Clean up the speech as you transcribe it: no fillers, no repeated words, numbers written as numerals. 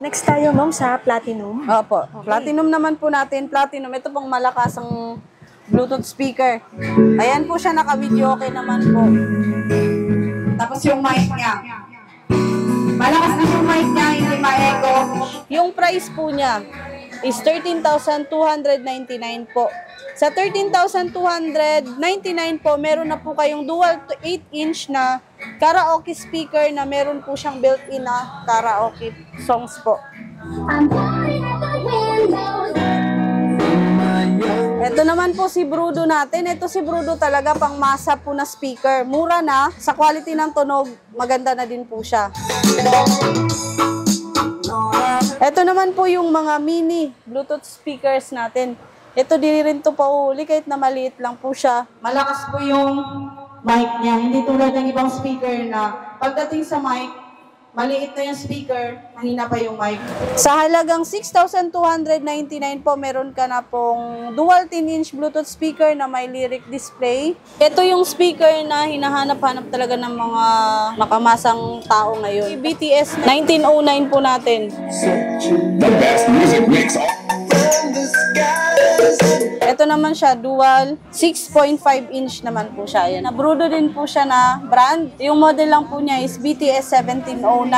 Next tayo, ma'am, sa Platinum. Opo. Okay. Platinum naman po natin. Platinum, ito pong malakas ang Bluetooth speaker. Ayan po siya, naka-video okay naman po. Tapos yung mic niya. Malakas na yung mic niya, hindi ma-echo. Yung price po niya is 13,299 po. Sa 13,299 po, meron na po kayong dual 8-inch na karaoke speaker na meron po siyang built-in na karaoke songs po. Ito naman po si Brudo natin. Ito si Brudo talaga pang masa po na speaker. Mura na. Sa quality ng tunog, maganda na din po siya. Ito naman po yung mga mini Bluetooth speakers natin. Ito di rin to pauli kahit na maliit lang po siya. Malakas po yung mic niya. Hindi tulad ng ibang speaker na pagdating sa mic, maliit na yung speaker, mahina pa yung mic. Sa halagang 6,299 po, meron ka na pong dual 10-inch Bluetooth speaker na may lyric display. Ito yung speaker na hinahanap-hanap talaga ng mga makamasang tao ngayon. BTS 1909 po natin. The best music mix. Ito naman siya, dual 6.5-inch naman po siya. Yan. Brudo din po siya na brand. Yung model lang po niya is BTS 1709.